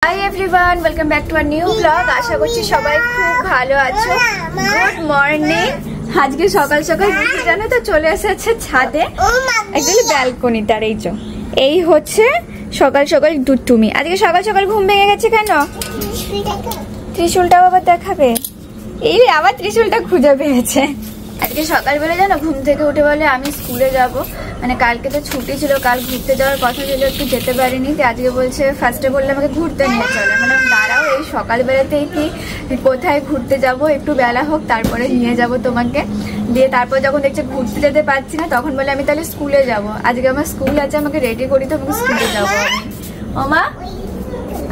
High everyone, welcome back to our new blog. আশা করছি সবাই খুব ভালো আছো। Good morning. আজকে সকাল সকাল জানো তো চলে এসেছে ছাদে, একচুয়ালি ব্যালকনিটার। এই হচ্ছে সকাল সকাল দুটুমি। আজকে সকাল সকাল ঘুম ভেঙে গেছে কেন? ত্রিশূলটাও আবার দেখাবে। এই আবার ত্রিশূলটা খুঁজে পেয়েছে। আজকে সকালবেলা জানো ঘুম থেকে উঠে বলে আমি স্কুলে যাব, মানে কালকে তো ছুটি ছিল, কাল ঘুরতে যাওয়ার কথা ছিল, একটু যেতে পারিনি। তো আজকে বলছে, ফার্স্টে বললে আমাকে ঘুরতে নিয়ে চলে, মানে দাঁড়াও এই সকালবেলাতেই কি কোথায় ঘুরতে যাব, একটু বেলা হোক তারপরে নিয়ে যাব তোমাকে। দিয়ে তারপর যখন দেখছে ঘুরতে যেতে পারছি না, তখন বলে আমি তাহলে স্কুলে যাব। আজকে আমার স্কুল আছে, আমাকে রেডি করি, তো আমাকে স্কুলে যাবো আমি। ও মা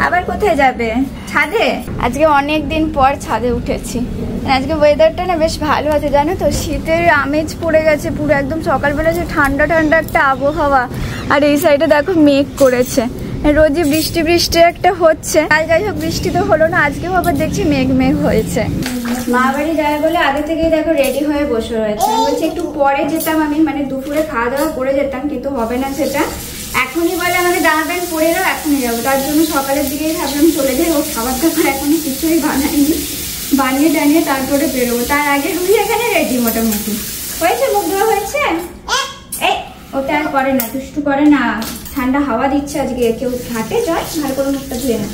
আবার কোথায় যাবে? ছাদে। আজকে অনেক দিন পর ছাদে উঠেছি। আজকে ওয়েদারটা না বেশ ভালো আছে জানো তো, শীতের আমেজ পড়ে গেছে পুরো, একদম সকালবেলা যে ঠান্ডা ঠান্ডা একটা আবহাওয়া। আর এই সাইডে দেখো মেঘ করেছে, রোজই বৃষ্টি বৃষ্টি একটা হচ্ছে। কাল যাই হোক বৃষ্টি তো হলো না, আজকেও আবার দেখছি মেঘ মেঘ হয়েছে। মা বাড়ি যাবে বলে আগে থেকেই দেখো রেডি হয়ে বসে রয়েছে। বলছি একটু পরে যেতাম আমি, মানে দুপুরে খাওয়া দাওয়া করে যেতাম, কিন্তু হবে না সেটা। এখনই বলে আমাকে জামা প্যান্ট পরে এলো, এখনই যাবো। তার জন্য সকালের দিকেই ভাবলাম চলে যাই। ও খাবার দাবার এখনো কিছুই বানায়নি, বানিয়ে টানিয়ে তারপরে বেরোবো। তার আগে রুহি এখানে রেডি মোটামুটি হয়েছে। মুখ ধোয়া হয়েছে? এই ওটা আর করে না, দুষ্টু করে না। ঠান্ডা হাওয়া দিচ্ছে আজকে, কেউ ঘাটে যায় ভালো করে মুখটা ধুয়ে না।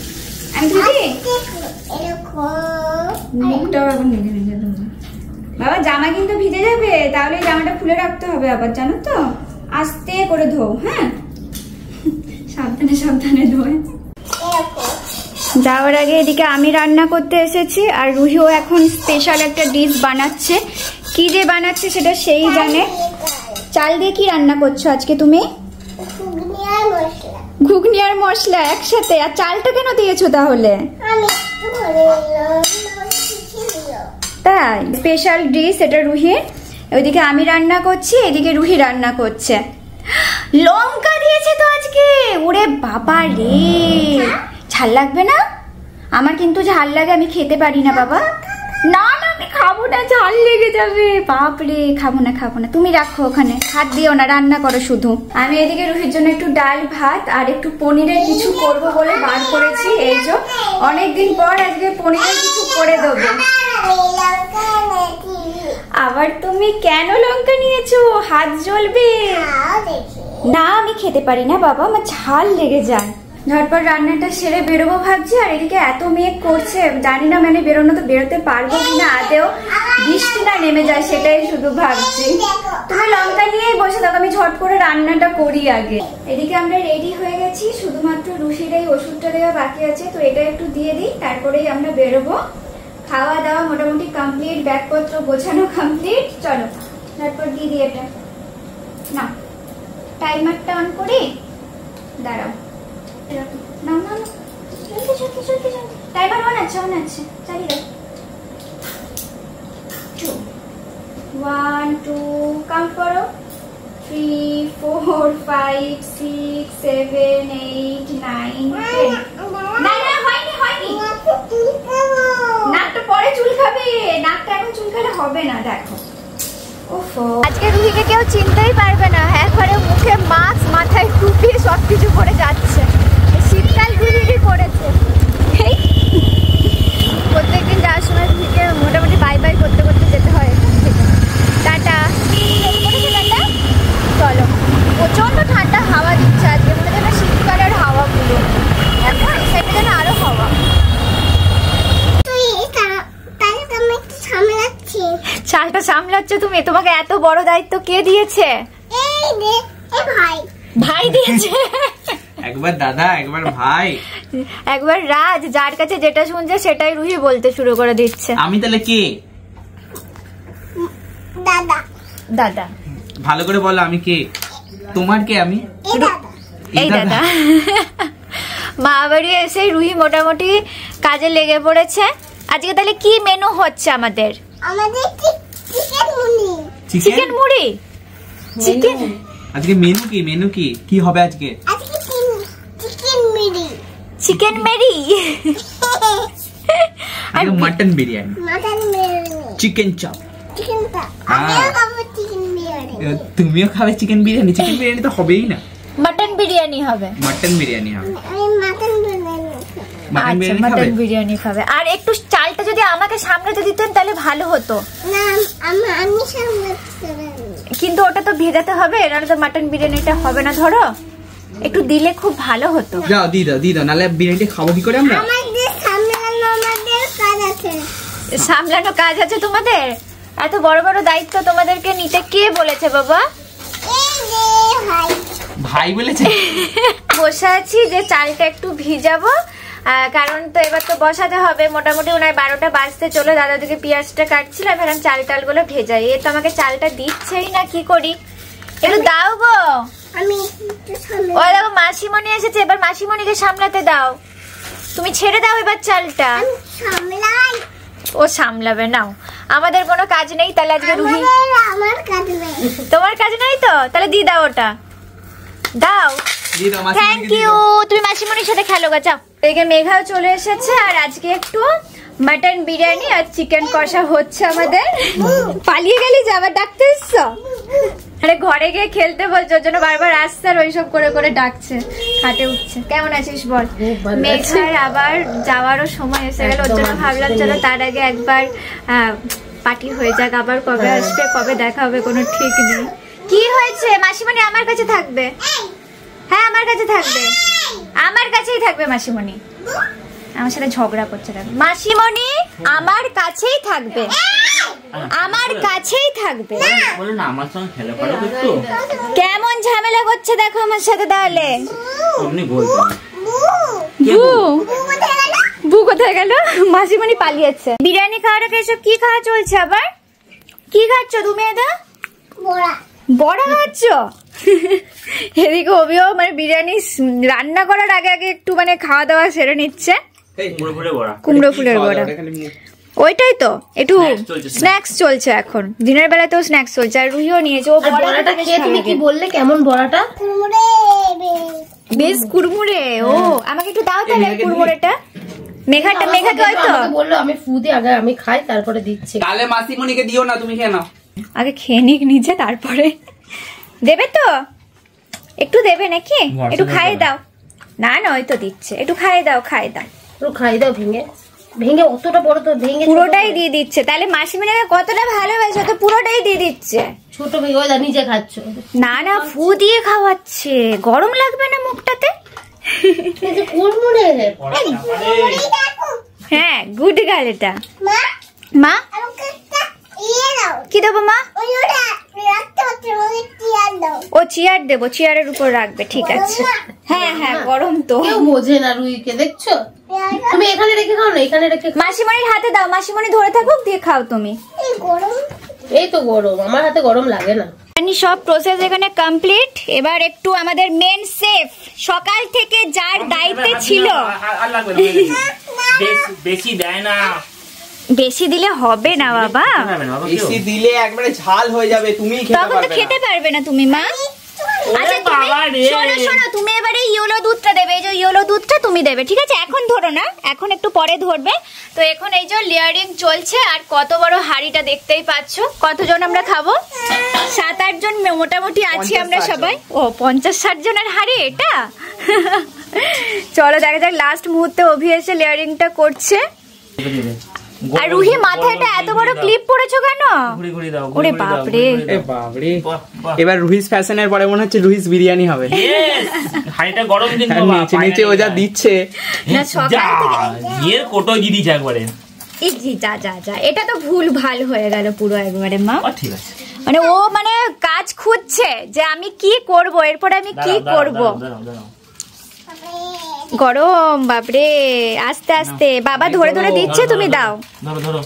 আমি ধুই মুখটাও এখন নিজে নিজে ধুবো। বাবা জামা কিন্তু ভিজে যাবে, তাহলে জামাটা খুলে রাখতে হবে আবার, জানো তো। আস্তে করে ধো, হ্যাঁ সাবধানে সাবধানে ধোয়। যাওয়ার আগে এদিকে আমি রান্না করতে এসেছি, আর রুহিও এখন স্পেশাল একটা ডিশ বানাচ্ছে। কি যে বানাচ্ছে সেটা সেই জানে। চাল দিয়ে কি রান্না করছো আজকে তুমি? ঘুগনি আর মশলা একসাথে। আর চালটা কেন দিয়েছো তাহলে? তাই স্পেশাল ডিশ এটা রুহির। ওইদিকে আমি রান্না করছি, এদিকে রুহি রান্না করছে। লঙ্কা দিয়েছে তো আজকে। ওরে বাবা রে, ঝাল লাগবে না? আমার কিন্তু ঝাল লাগে, আমি খেতে পারি না বাবা। না না আমি খাবো না, ঝাল লেগে যাবে। বাপরে খাবো না খাবো না। তুমি রাখো ওখানে, হাত দিও না, রান্না করো শুধু। আমি এদিকে রুহির জন্য একটু ডাল ভাত আর একটু পনিরের কিছু করবো বলে বার করেছি। এই যে অনেকদিন পর আজকে পনিরের কিছু করে দেবো। আবার তুমি কেন লঙ্কা নিয়েছো? হাত জ্বলবে। না আমি খেতে পারি না বাবা, আমার ঝাল লেগে যায়। ঝটপট রান্নাটা সেরে বেরোবো ভাবছি। আর এদিকে এত মেঘ করছে, জানি না মানে বেরোনো তো বেরোতে পারবো কিনা, আদেও বৃষ্টি না নেমে যায় সেটাই শুধু ভাবছি। তুমি লঙ্কা নিয়েই বসে থাকো, আমি ঝট করে রান্নাটা করি আগে। এদিকে আমরা রেডি হয়ে গেছি, শুধুমাত্র রুহির এই ওষুধটা দেওয়া বাকি আছে, তো এটা একটু দিয়ে দিই, তারপরেই আমরা বেরোবো। খাওয়া দাওয়া মোটামুটি কমপ্লিট, ব্যাগপত্র গোছানো কমপ্লিট। চলো ঝটপট দিয়ে দিই এটা। না টাইমারটা অন করি, দাঁড়াও। না না টাইমার অন আছে, অন আছে, চালিয়ে দাও। 1 2 কাউন্ট করো। 3 4 5 6 7 8 9 10। না না হয়নি হয়নি, নাকটা পরে চুল খাবে, নাকটা এখন চুল খেলে হবে না। দেখো ওফো, আজকে রুহিকে কেউ চিনতেই পারবে না, একবারে মুখে মাস্ক, মাথায় টুপি, সবকিছু পরে যাচ্ছে। শীতকাল রুহিরই পড়েছে। প্রত্যেকদিন যাওয়ার সময় রুহিকে মোটামুটি বাই বাই করতে করতে যেতে হয়। টাটা। টাটা। চলো, প্রচন্ড ঠান্ডা হাওয়া দিচ্ছে আজকে, মনে হয় শীতকালের হাওয়া পুরো। এখন এই সাইডে যেন আরো হাওয়া। চালটা সামলাচ্ছে তুমি? তোমাকে এত বড় দায়িত্ব কে দিয়েছে? ভাই দিয়েছে। একবার দাদা, একবার ভাই, একবার রাজ। যার কাছে যেটা শুনছে সেটাই রুহি বলতে শুরু করে দিচ্ছে। আমি তাহলে কে? দাদা। দাদা ভালো করে বলো, আমি কে? তোমার কে? আমি এই দাদা। মা বাড়ি এসে রুহি মোটামুটি কাজে লেগে পড়েছে। আজকে তাহলে কি মেনু হচ্ছে আমাদের? চিকেন মুড়ি। চিকেন আজকে মেনু কি? মেনু কি কি হবে আজকে? চিকেন মেরি। আর মটন বিরিয়ানি, চিকেন চপ। তুমিও খাবে চিকেন বিরিয়ানি? চিকেন বিরিয়ানি তো হবেই না, মটন বিরিয়ানি হবে। মটন বিরিয়ানি হবে। মাটন বিরিয়ানি খাবে। আর একটু চালটা যদি আমাকে সামলাতে দিতেন তাহলে ভালো হতো। কিন্তু ওটা তো ভেজাতে হবে, নাহলে তো মাটন বিরিয়ানিটা হবে না। ধরো একটু দিলে খুব ভালো হতো। যাও দি দাও নাহলে বিরিয়ানিটা খাবো কি করে আমরা? সামলানো কাজ আছে তোমাদের? এত বড় বড় দায়িত্ব তোমাদেরকে নিতে কে বলেছে বাবা? ভাই বলেছে। বসে আছি যে চালটা একটু ভিজাবো, কারণ তো এবার তো বসাতে হবে। মোটামুটি ওনার 12টা বাজতে চলো, দাদা দিকে পেঁয়াজটা কাটছিলাম, এখন চাল টালগুলো ভেজাই। এ তো আমাকে চালটা দিচ্ছেই না, কি করি? একটু দাও গো। ও দেখো মাসিমণি এসেছে, এবার মাসিমণিকে সামলাতে দাও। তুমি ছেড়ে দাও এবার চালটা। ও সামলাবে। নাও, আমাদের কোনো কাজ নেই তাহলে আজকে রুহি। তোমার কাজ নেই তো তাহলে দি দাও, ওটা দাও। Thank you. তুমি মাসিমণির সাথে খেলো গা, যাও। এদিকে মেঘাও চলে এসেছে, আর আজকে একটু মাটন বিরিয়ানি আর চিকেন কষা হচ্ছে আমাদের। পালিয়ে গেলি যে আবার ডাকতে এসছো? আরে ঘরে গিয়ে খেলতে বলছো, ওর জন্য বারবার আসছে আর ওইসব করে করে ডাকছে, খাটে উঠছে। কেমন আছিস বল? মেঘার আবার যাওয়ারও সময় এসে গেল, ওর জন্য ভাবলাম চলো তার আগে একবার পার্টি হয়ে যাক। আবার কবে আসবে, কবে দেখা হবে কোনো ঠিক নেই। কি হয়েছে? মাসিমণি আমার কাছে থাকবে। হ্যাঁ আমার কাছে থাকবে, আমার কাছেই থাকবে মাসিমণি। আমার সাথে ঝগড়া করছে। মাসিমণি আমার কাছেই থাকবে, আমার কাছেই থাকবে। কেমন ঝামেলা করছে দেখো আমার সাথে। তাহলে বু কোথায় গেল? মাসিমণি পালিয়েছে। বিরিয়ানি খাওয়ার আগে এসব কি খাওয়া চলছে? আবার কি খাচ্ছ তুমি? এটা বড়া খাচ্ছ? এদিকে অভিও মানে বিরিয়ানি রান্না করার আগে আগে একটু মানে খাওয়া দাওয়া সেরে নিচ্ছে। কুমড়ো ফুলের বড়া, ওইটাই তো একটু স্ন্যাক্স চলছে এখন। দিনের বেলায় তো স্ন্যাক্স চলছে। আর রুহিও নিয়েছে। ও বড়াটা খেয়ে তুমি কি বললে কেমন বড়াটা? বেশ কুড়মুড়ে। ও আমাকে একটু দাও তাহলে কুড়মুড়েটা। মেঘাটা মেঘাকে হয়তো বললো আমি ফু দিয়ে আগে আমি খাই তারপরে দিচ্ছি। তাহলে মাসিমণিকে দিও না, তুমি খেয়ে নাও। আগে খেয়ে নিক নিজে, তারপরে দেবে তো। একটু দেবে নাকি? একটু খাইয়ে দাও। না না ওই তো দিচ্ছে, একটু খাইয়ে দাও। খাইয়ে দাও, একটু খাইয়ে দাও। ভেঙে ভেঙে অতটা বড় তো ভেঙে পুরোটাই দিয়ে দিচ্ছে। তাহলে মাসিমণিকে কতটা ভালোবাসে, তো পুরোটাই দিয়ে দিচ্ছে। ছোট ভেঙে ওই নিজে খাচ্ছ? না না ফু দিয়ে খাওয়াচ্ছে। গরম লাগবে না মুখটাতে? হ্যাঁ গুড গার্ল এটা। মা কি দেবো মা? ও চেয়ার দেবো, চেয়ারের উপর রাখবে। ঠিক আছে। হ্যাঁ হ্যাঁ গরম তো। কেউ বোঝে না রুইকে, দেখছো? তুমি এখানে রেখে খাও না, এখানে রেখে। মাসিমণির হাতে দাও, মাসিমণি ধরে থাকুক, দিয়ে খাও তুমি। এই তো গরম, আমার হাতে গরম লাগে না। সব প্রসেস এখানে কমপ্লিট। এবার একটু আমাদের মেন শেফ সকাল থেকে যার দায়িত্বে ছিল। বেশি দেয় না, বেশি দিলে হবে না বাবা। বেশি দিলে একবারে ঝাল হয়ে যাবে, তুমি তখন তো খেতে পারবে না তুমি মা। আচ্ছা শোনো শোনো, তুমি এবারে ইয়েলো দুধটা দেবে। এই যে ইয়েলো দুধটা তুমি দেবে, ঠিক আছে? এখন ধরো না, এখন একটু পরে ধরবে। তো এখন এই যে লেয়ারিং চলছে। আর কত বড় হাঁড়িটা দেখতেই পাচ্ছ। কতজন আমরা খাবো? 7-8 জন মোটামুটি আছি আমরা সবাই। ও 50-60 জনের হাঁড়ি এটা। চলো দেখা যাক। লাস্ট মুহূর্তে অভি এসে লেয়ারিংটা করছে। আর রুহি মাথাটা এত বড় ক্লিপ পরেছো কেন? ওরে বাপরে। এবার রুহিস ফ্যাশনের পরে মনে হচ্ছে রুহিস বিরিয়ানি হবে। হাড়িটা গরম কিন্তু নিচে নিচে ও যা দিচ্ছে না সকাল থেকে এর কোটো দিয়ে দিছে একবারে। এই জি যা যা যা, এটা তো ভুল ভাল হয়ে গেল পুরো একবারে মা। ঠিক আছে, মানে ও মানে কাজ খুঁজছে যে আমি কি করব, এরপরে আমি কি করব। গরম বাপরে। আস্তে আস্তে বাবা ধরে ধরে দিচ্ছে, তুমি দাও। ধরো ধরো।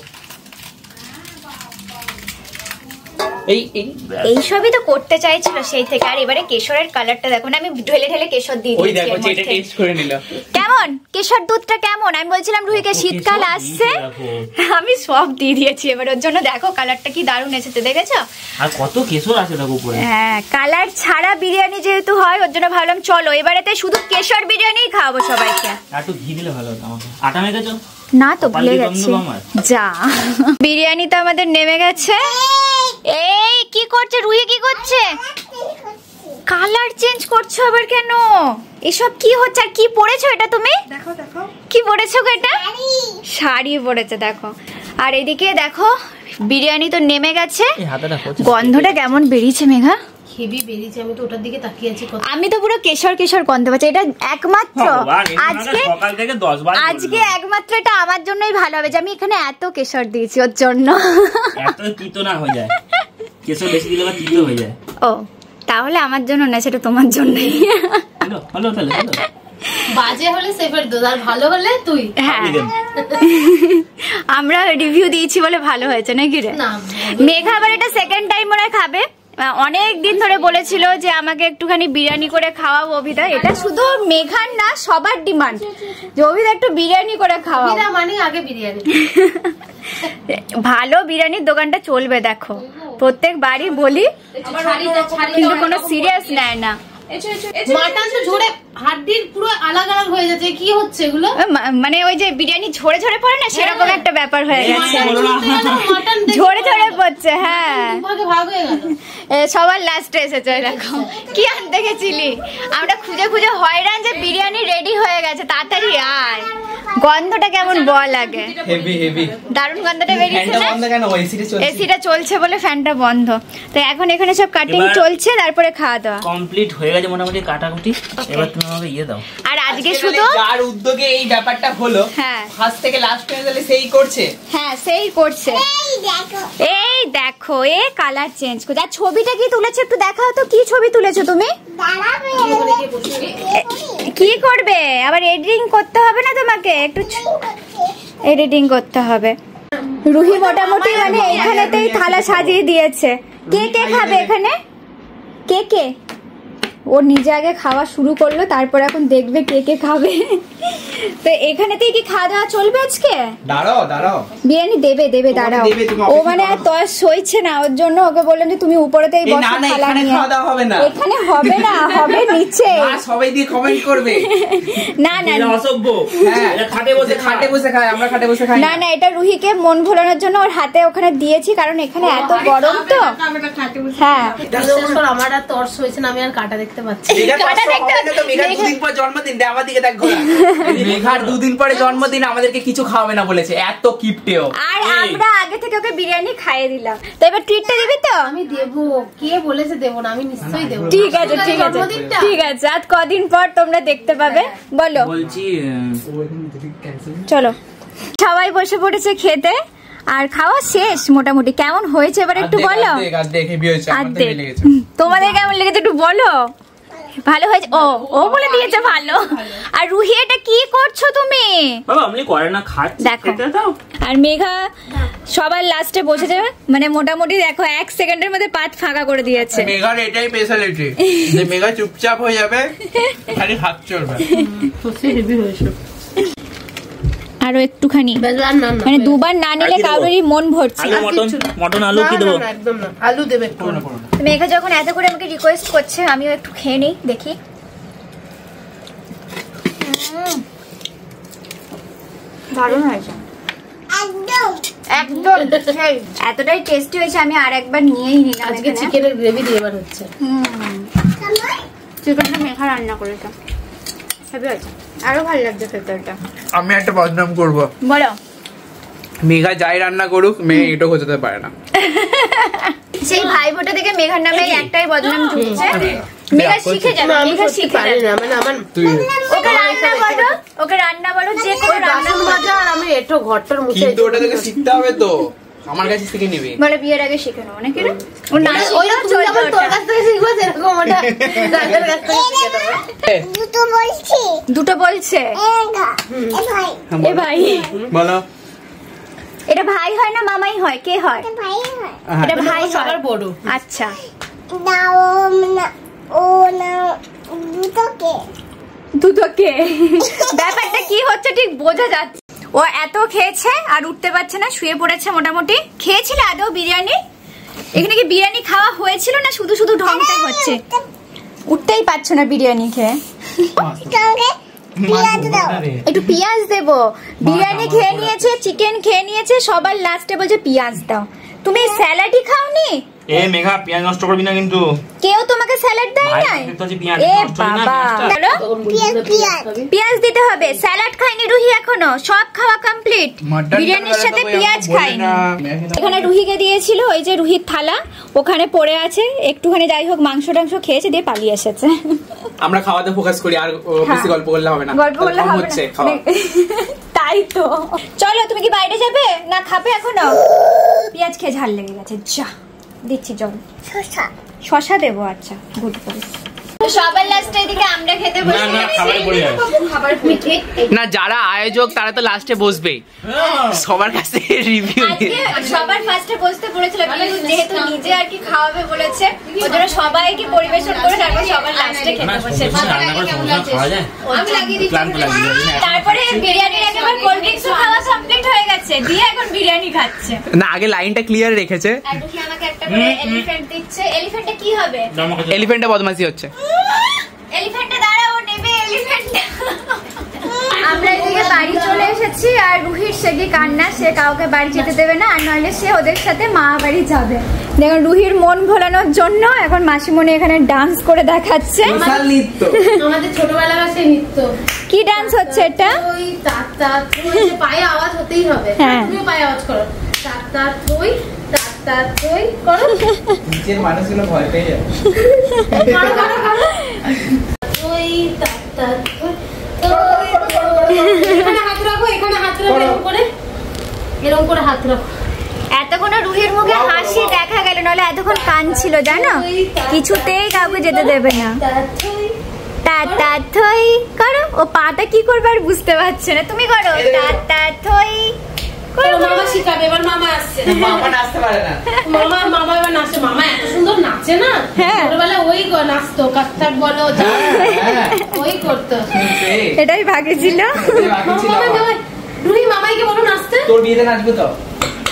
এই সবই তো করতে চাইছিল সেই থেকে। আর এবারে কেশরের কালারটা দেখো না, আমি ঢেলে ঢেলে কেশর দিয়ে দিয়েছি। কেমন কেশর দুধটা কেমন? আমি বলছিলাম রুহিকে শীতকাল আসছে, আমি সব দিয়ে দিয়েছি এবার ওর জন্য। দেখো কালারটা কি দারুণ এসেছে, দেখেছো? আর কত কেশর আছে দেখো উপরে। হ্যাঁ কালার ছাড়া বিরিয়ানি যেহেতু হয়, ওর জন্য ভাবলাম চলো এবারেতে শুধু কেশর বিরিয়ানি খাওয়াবো সবাইকে। একটু ঘি দিলে ভালো হতো আমাকে। আটা মেখেছো? না তো ভুলে গেছি। যা বিরিয়ানি তো আমাদের নেমে গেছে। এই কি করছে রুহি? কি করছে? কালার চেঞ্জ করছো আবার কেন? এসব কি হচ্ছে? আর কি পরেছো এটা তুমি? দেখো দেখো কি পরেছো গো এটা? শাড়ি পরেছে দেখো। আর এদিকে দেখো বিরিয়ানি তো নেমে গেছে। গন্ধটা কেমন বেরিয়েছে মেঘা? হেভি বেরিয়েছে, আমি তো ওটার দিকে তাকিয়ে আছি। আমি তো পুরো কেশর কেশর গন্ধ পাচ্ছি। এটা একমাত্র আজকে সকাল থেকে 10 বার আজকে একমাত্র এটা আমার জন্যই ভালো হবে যে আমি এখানে এত কেশর দিয়েছি ওর জন্য। এত তিতো না হয়ে যায়, কেশর বেশি দিলে তিতো হয়ে যায়। ও তাহলে আমার জন্য না, সেটা তোমার জন্যই। হলো তাহলে হলো। বাজে হলে সেফের দোষ, আর ভালো হলে তুই। হ্যাঁ আমরা রিভিউ দিয়েছি বলে ভালো হয়েছে নাকি রে? না মেঘা আবার এটা সেকেন্ড টাইম মনে হয় খাবে। অনেক দিন ধরে বলেছিল যে আমাকে একটুখানি বিরিয়ানি করে খাওয়াবো অভিদা। এটা শুধু মেঘার না, সবার ডিমান্ড যে অভিদা একটু বিরিয়ানি করে খাওয়াও। মানে আগে বিরিয়ানি। ভালো বিরিয়ানির দোকানটা চলবে দেখো, প্রত্যেক বাড়ি বলি, কিন্তু কোনো সিরিয়াস নেয় না। মাটন তো ঝরে হাড্ডির পুরো আলাদা আলাদা হয়ে যাচ্ছে, কি হচ্ছে এগুলো? মানে ওই যে বিরিয়ানি ঝরে ঝরে পড়ে না, সেরকম একটা ব্যাপার হয়ে গেছে, মাটন ঝরে ঝরে পড়ছে। হ্যাঁ ভাগ হয়ে গেল। সবার লাস্টে এসেছে এরকম। কি আনতে গেছিলি? আমরা খুঁজে খুঁজে হয়রান যে বিরিয়ানি রেডি হয়ে গেছে, তাড়াতাড়ি আয়। গন্ধটা কেমন বল আগে? হেভি হেভি দারুণ গন্ধটা বেরিয়েছে না? বন্ধ কেন? এসিটা চলছে বলে ফ্যানটা বন্ধ। তো এখন এখানে সব কাটিং চলছে, তারপরে খাওয়া দাওয়া কমপ্লিট হয়ে গেছে মোটামুটি কাটাকুটি। এবার তুমি আমাকে ইয়ে দাও। আর আজকে শুধু যার উদ্যোগে এই ব্যাপারটা হলো, হ্যাঁ ফার্স্ট থেকে লাস্ট পর্যন্ত সেই করছে। হ্যাঁ সেই করছে। এই দেখো এ কালার চেঞ্জ করছে। আর ছবিটা কি তুলেছো একটু দেখাও তো, কি ছবি তুলেছো তুমি? কি করবে আবার? এডিটিং করতে হবে না তোমাকে? একটু এডিটিং করতে হবে। রুহি মোটামুটি মানে এখানেতেই থালা সাজিয়ে দিয়েছে। কে কে খাবে এখানে? কে কে? ও নিজে আগে খাওয়া শুরু করলো, তারপর এখন দেখবে কে কে খাবে। তো এখানেতেই কি খাওয়া দাওয়া চলবে আজকে? দাঁড়াও দাঁড়াও, বিরিয়ানি দেবে দেবে, দাঁড়াও। ও মানে আর তস সইছে না, ওর জন্য ওকে বললাম যে তুমি উপরেতেই বসো থালা নিয়ে। খাওয়া দাওয়া হবে না, এখানে হবে না, হবে নিচে। সবাই দিয়ে কমেন্ট করবে। না না অসভ্য। হ্যাঁ খাটে বসে খাই, আমরা খাটে বসে খাই না। না এটা রুহিকে মন ভোলানোর জন্য ওর হাতে ওখানে দিয়েছি, কারণ এখানে এত গরম তো। হ্যাঁ আমার আর তর্স হয়েছে না, আমি আর কাটা দেখতে পাচ্ছি। দুদিন পর জন্মদিন, আমার দিকে দেখ। মেঘার 2 দিন পরে জন্মদিন, আমাদেরকে কিছু খাওয়াবে না বলেছে, এত কিপটেও। আর আমরা আগে থেকে ওকে বিরিয়ানি খাইয়ে দিলাম। তো এবার ট্রিটটা দিবি তো? আমি দেবো, কে বলেছে দেবো না? আমি নিশ্চয়ই দেবো। ঠিক আছে ঠিক আছে ঠিক আছে। আজ কদিন পর তোমরা দেখতে পাবে। বলো বলছি চলো। সবাই বসে পড়েছে খেতে, আর খাওয়া শেষ মোটামুটি। কেমন হয়েছে এবার একটু বলো। তোমাদের কেমন লেগেছে একটু বলো। ভালো হয়েছে? ও বলে দিয়েছে ভালো। আর রুহি এটা কি করছো তুমি? বাবা আমনি করে না, খাচ্ছি দেখো। আর মেঘা সবার লাস্টে বসে যাবে, মানে মোটামুটি দেখো 1 সেকেন্ডের মধ্যে পাত ফাঁকা করে দিয়েছে। মেঘার এটাই স্পেশালিটি যে মেঘা চুপচাপ হয়ে যাবে, খালি হাত চলবে। হেভি হয়েছে। আরো একটুখানি, মানে 2 বার না নিলে কারোরই মন ভরছে। মটন আলু কি দেবো? একদম না, আলু দেবে। মেঘা যখন এত করে আমাকে রিকোয়েস্ট করছে, আমিও একটু খেয়ে নেই দেখি। দারুণ হয়েছে একদম। এতটাই টেস্টি হয়েছে, আমি আর একবার নিয়েই নিলাম। আজকে চিকেনের গ্রেভি দিয়ে এবার হচ্ছে। চিকেনটা মেঘা রান্না করেছে, হেভি হয়েছে, আরো ভালো লাগছে খেতে। এটা আমি একটা বদনাম করবো। বলো। মেঘা যাই রান্না করুক, মেয়ে এটো খোঁজাতে পারে না। সেই ভাই ফোটা থেকে মেঘার নামে একটাই বদনাম ঢুকছে। মেঘা শিখে যাবে, মেঘা শিখে যাবে। মানে আমার ওকে রান্না বলো, ওকে রান্না বলো, যে কোনো রান্না মজা। আর আমি এটো ঘরটার মুছে, কিন্তু ওটা থেকে শিখতে হবে তো, আমার কাছে শিখে নিবি। বলে বিয়ের আগে শিখে নেবো নাকি রে? ও না ওই যখন তোর কাছ থেকে শিখবো সেরকম ওটা দাদার কাছ থেকে শিখে দেবো। দুটো বলছে। এ ভাই বলো। এটা ভাই হয় না মামাই হয়? কে হয়? এটা ভাই হয়। সবার বড়। আচ্ছা দুটোকে ব্যাপারটা কি হচ্ছে ঠিক বোঝা যাচ্ছে। ও এত খেয়েছে আর উঠতে পারছে না, শুয়ে পড়েছে মোটামুটি। খেয়েছিল আদৌ বিরিয়ানি? এখানে কি বিরিয়ানি খাওয়া হয়েছিল না শুধু শুধু ঢংটা হচ্ছে? উঠতেই পারছো না বিরিয়ানি খেয়ে। একটু পেঁয়াজ দেবো। বিরিয়ানি খেয়ে নিয়েছে, চিকেন খেয়ে নিয়েছে, সবার লাস্টে বলছে পেঁয়াজ দাও। তুমি স্যালাডই খাওনি? এ মেঘা পেঁয়াজ নষ্ট করবি না কিন্তু। কেউ তোমাকে স্যালাড দেয় নাই? এ বাবা, পেঁয়াজ দিতে হবে। স্যালাড খাইনি রুহি এখনো, সব খাওয়া কমপ্লিট। বিরিয়ানির সাথে পেঁয়াজ খাইনি। এখানে রুহিকে দিয়েছিল, ওই যে রুহির থালা ওখানে পড়ে আছে, একটুখানি যাই হোক মাংস টাংস খেয়েছে দিয়ে পালিয়ে এসেছে। আমরা খাওয়াতে ফোকাস করি, আর বেশি গল্প করলে হবে না। গল্প করলে হবে না, তাই তো। চলো, তুমি কি বাইরে যাবে না খাবে এখনো? পেঁয়াজ খেয়ে ঝাল লেগে গেছে, যা দিচ্ছি জল। শশা দেবো, আচ্ছা গুড করে। সবার লাস্টে এদিকে আমরা খেতে বসে না, যারা আয়োজক তারা তো লাস্টে বসবেই, সবার কাছে রিভিউ নিয়ে। সবার ফার্স্টে বসতে পড়েছিল, যেহেতু নিজে আর কি খাওয়াবে বলেছে, ওদের সবাইকে পরিবেশন করে তারপর সবার লাস্টে খেতে বসে। তারপরে বিরিয়ানির একেবারে কোল্ড ড্রিঙ্কস খাওয়া কমপ্লিট হয়ে গেছে, দিয়ে এখন বিরিয়ানি খাচ্ছে। না, আগে লাইনটা ক্লিয়ার রেখেছে। আমাকে একটা করে এলিফ্যান্ট দিচ্ছে। এলিফ্যান্টটা কি হবে? এলিফ্যান্টটা বদমাশি হচ্ছে। এলিফ্যান্টটা দাঁড়াও, নেবে এলিফ্যান্টটা। আমরা এদিকে বাড়ি চলে এসেছি, আর রুহির সেদি কান্না, সে কাউকে বাড়ি যেতে দেবে না, আর নইলে সে ওদের সাথে মা বাড়ি যাবে। দেখুন রুহির মন ভোলানোর জন্য এখন মাসিমণি এখানে ডান্স করে দেখাচ্ছে। আমাদের ছোটবেলার সেই নৃত্য। কি ডান্স হচ্ছে এটা? ওই তাতা থই, পায়ে আওয়াজ হতেই হবে। তুমিও পায়ে আওয়াজ করো, তাতা থই তাতা থই করো। নিচের মানুষগুলো ভয় পেয়ে যায়। করো করো করো। ওই তাতা থই। এখানে হাত রাখো, এখানে হাত রাখো, এরকম করে, এরকম করে হাত রাখো। এতক্ষণ রুহির মুখে হাসি দেখা গেল, নাহলে এতক্ষণ কাঁদছিল জানো, কিছুতেই কাউকে যেতে দেবে না। টাটা থই করো। ও পাটা কি করবে আর বুঝতে পারছে না, তুমি করো টাটা থই। মামা শিখাবে, এবার মামা আসছে। মামা নাচতে পারে না। মামা এবার নাচে। মামা এত সুন্দর নাচে না, ছোটবেলায় ওই নাচতো, কাস্টার্ড বলো ওই করতো। এটাই ভাগে ছিল। রুহি মামাইকে বলো নাচতে। তোর বিয়েতে নাচবে তো?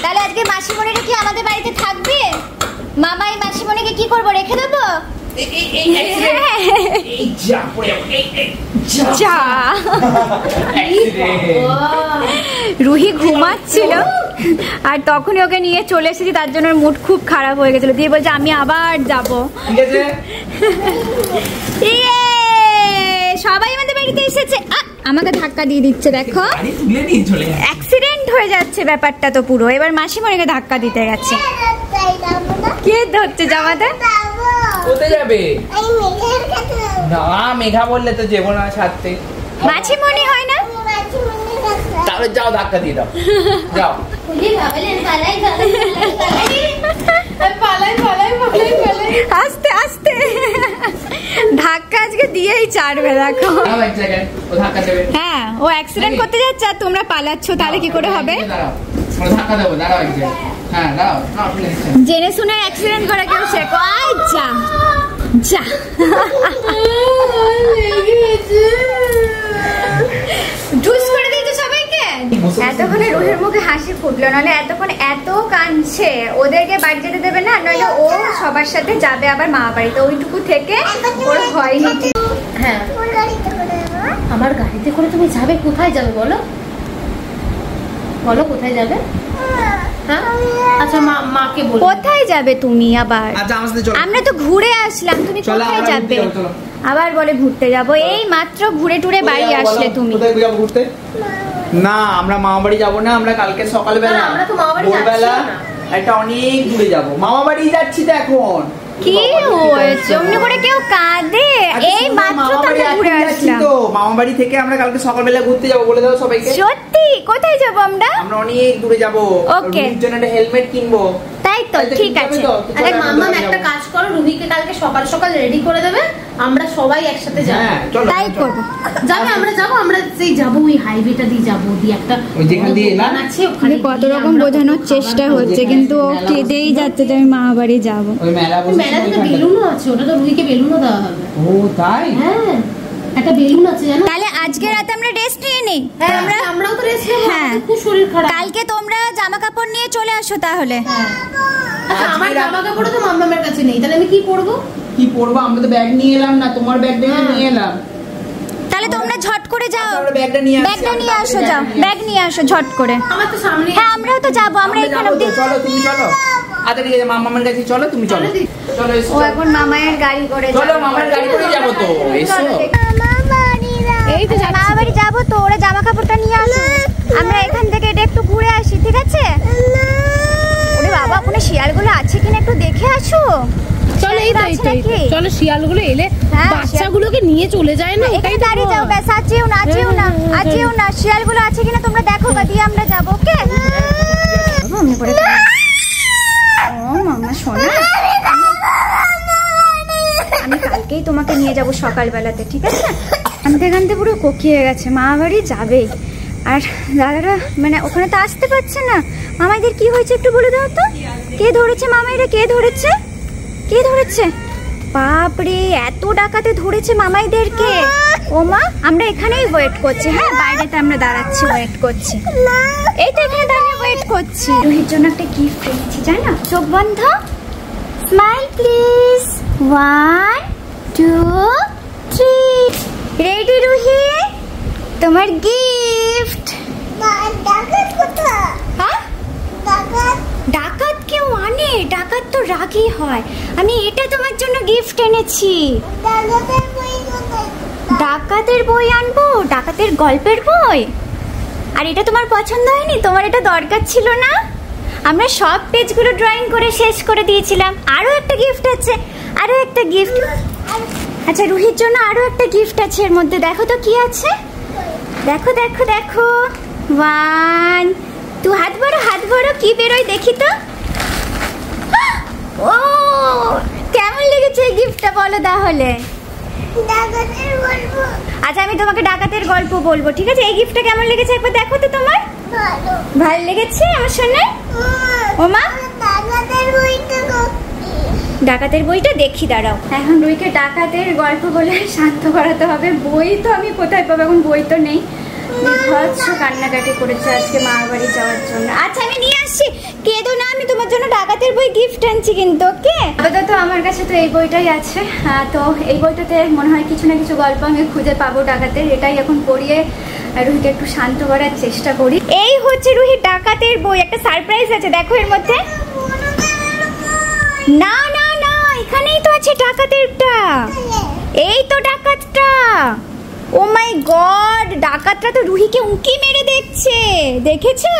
তাহলে আজকে মাসিমণিরা কি আমাদের বাড়িতে থাকবে? মামাই মাসিমণিকে কি করবো, রেখে দেবো? রুহি ঘুমাচ্ছিল, আর তখনই ওকে নিয়ে চলে এসেছি, তার জন্য মুড খুব খারাপ হয়ে গেছিল, দিয়ে বলছে আমি আবার যাবো। সবাই আমাদের বাড়িতে এসেছে। আমাকে ধাক্কা দিয়ে দিচ্ছে, দেখো অ্যাক্সিডেন্ট হয়ে যাচ্ছে ব্যাপারটা তো পুরো। এবার মাসিমণিকে ধাক্কা দিতে গেছে। কে ধরছে জামাটা? কোথায় যাবে? না, মেঘা বললে তো যাবো না ছাড়তে। মাসিমণি হয় না? তাহলে যাও, ধাক্কা দিয়ে দাও, যাও। আস্তে আস্তে ধাক্কা আজকে দিয়েই ছাড়বে, দেখো। হ্যাঁ, ও অ্যাক্সিডেন্ট করতে যাচ্ছে আর তোমরা পালাচ্ছ, তাহলে কি করে হবে? জেনে শুনে অ্যাক্সিডেন্ট করা কেউ শেখো। যা যা, জুস করে দিয়েছে সবাইকে। এতক্ষণে রুহির মুখে হাসি ফুটলো, নাহলে এতক্ষণ এত কাঁদছে, ওদেরকে বাড়ি যেতে দেবে না, নইলে ও সবার সাথে যাবে আবার মা বাড়িতে, ওইটুকু থেকে ওর হয়নি। হ্যাঁ, আমার গাড়িতে করে তুমি যাবে? কোথায় যাবে বলো, বলো কোথায় যাবে? আচ্ছা মাকে বলো কোথায় যাবে তুমি আবার? আমরা তো ঘুরে আসলাম, তুমি কোথায় যাবে? আবার বলে ঘুরতে যাবো। এই মাত্র ঘুরে টুরে বাড়ি আসলে তুমি। ঘুরতে না, আমরা মামা বাড়ি যাবো না, আমরা কালকে সকালবেলা ভোরবেলা একটা অনেক দূরে যাবো। মামা বাড়ি যাচ্ছি তো এখন। কি হয়েছে? অমনি করে কেউ কাঁদে? এই মাত্র তো আমরা ঘুরে আসলাম। তো মামা বাড়ি থেকে আমরা কালকে সকালবেলা ঘুরতে যাবো, বলে দাও সবাইকে। সত্যি? কোথায় যাবো আমরা? আমরা অনেক দূরে যাবো। ওকে, রুহির জন্য একটা হেলমেট কিনবো। তাই তো, ঠিক আছে। আরে মাম্মা একটা কাজ করো, রুহিকে কালকে সকাল সকাল রেডি করে দেবে, আমরা সবাই একসাথে যাবো। তাই করবো। যাবে, আমরা যাবো, আমরা সেই যাবো ওই হাইওয়েটা দিয়ে যাবো, দিয়ে একটা দোকান আছে ওখানে। কত রকম বোঝানোর চেষ্টা হচ্ছে, কিন্তু ও কেঁদেই যাচ্ছে যে আমি মা বাড়ি যাবো। মেলাতে তো বেলুনও আছে, ওটা তো রুহিকে বেলুনও দেওয়া হবে। ও তাই? হ্যাঁ, একটা বেলুন আছে জানো। তাহলে আজকে রাতে আমরা রেস্ট নিয়ে নিই। আমরাও তো রেস্ট নেব, হ্যাঁ খুব শরীর খারাপ। কালকে তোমরা জামা কাপড় নিয়ে চলে আসো তাহলে। আচ্ছা, আমার জামা কাপড় তো মাম্মামের কাছে নেই, তাহলে আমি কি পরবো? কি পরবো? আমরা তো ব্যাগ নিয়ে এলাম না, তোমার ব্যাগ নিয়ে এলাম। তাহলে তোমরা ঝট করে যাও, ব্যাগটা নিয়ে আসো, যাও ব্যাগ নিয়ে আসো ঝট করে। আমার তো সামনে। হ্যাঁ, আমরাও তো যাবো, আমরা এখানে অবধি। চলো, তুমি চলো। আচ্ছা ঠিক আছে, মামার কাছে চলো, তুমি চলো চলো এসো। ও এখন মামায়ের গাড়ি করে চলো মামার গাড়ি করে যাবো তো, এসো। এই তো মামা বাড়ি যাবো তো, ওরা জামা কাপড়টা নিয়ে আসো, আমরা এখান থেকে এটা একটু ঘুরে আসি, ঠিক আছে? ওরে বাবা, ওখানে শিয়ালগুলো আছে কিনা একটু দেখে আসো। চলো এই তো এই তো চলো, শিয়ালগুলো এলে বাচ্চাগুলোকে নিয়ে চলে যায় না, এখানে দাঁড়িয়ে যাও, ব্যাস আছেও না আছেও না আছেও না, শিয়ালগুলো আছে কিনা তোমরা দেখো, বা দিয়ে আমরা যাবো, ওকে? ও মামা শোনা, আমি কালকেই তোমাকে নিয়ে যাব সকালবেলাতে, ঠিক আছে? কানতে কানতে পুরো কোকিয়ে গেছে, মা বাড়ি যাবেই। আর দাদারা মানে ওখানে তো আসতে পারছে না। মামাইদের কি হয়েছে একটু বলে দাও তো, কে ধরেছে মামাইরা, কে ধরেছে, কে ধরেছে? বাপরে, এত ডাকাতে ধরেছে মামাইদেরকে। ও মা, আমরা এখানেই ওয়েট করছি, হ্যাঁ বাইরেতে আমরা দাঁড়াচ্ছি, ওয়েট করছি, এই তো এখানে দাঁড়িয়ে ওয়েট করছি। রুহির জন্য একটা গিফট এনেছি, জানো? চোখ বন্ধ, স্মাইল প্লিজ, 1 2 3, রেডি রুহি, তোমার গিফট। হ্যাঁ, ডাকাত কেউ আনে? ডাকাত তো রাগী হয়। আমি এটা তোমার জন্য গিফট এনেছি। ডাকাতের বই আনবো? ডাকাতের গল্পের বই? আর এটা তোমার পছন্দ হয়নি? তোমার এটা দরকার ছিল না? আমরা সব পেজগুলো ড্রয়িং করে শেষ করে দিয়েছিলাম। আরো একটা গিফট আছে, আরো একটা গিফট। আচ্ছা, রুহির জন্য আরো একটা গিফট আছে, এর মধ্যে দেখো তো কি আছে। দেখো দেখো দেখো, 1 2, হাত বড় কি বেরোয় দেখি তো। ও, কেমন লেগেছে এই গিফটটা বলো তাহলে? আচ্ছা, আমি তোমাকে ডাকাতের গল্প বলবো, ঠিক আছে? এই গিফটটা কেমন লেগেছে একবার দেখো তো তোমার। ভালো লেগেছে আমার শোনে? ও মা, ডাকাতের বইটা দেখি, দাঁড়াও। এখন রুইকে ডাকাতের গল্প বলে শান্ত করাতে হবে। বই তো আমি কোথায় পাবো, এখন বই তো নেই। কান্নাকাটি করেছে আজকে মা বাড়ি যাওয়ার জন্য। আচ্ছা, আমি নিয়ে আসছি, কেঁদো না, আমি তোমার জন্য ডাকাতের বই গিফট আনছি কিন্তু, ওকে? আপাতত আমার কাছে তো এই বইটাই আছে। তো এই বইটাতে মনে হয় কিছু না কিছু গল্প আমি খুঁজে পাবো ডাকাতের, এটাই এখন পড়িয়ে রুহিকে একটু শান্ত করার চেষ্টা করি। এই হচ্ছে রুহি ডাকাতের বই, একটা সারপ্রাইজ আছে দেখো এর মধ্যে। না না না, এখানেই তো আছে ডাকাতেরটা, এই তো ডাকাতটা। ও মাই গড, ডাকাতরা তো রুহিকে উঁকি মেরে দেখছে, দেখেছো?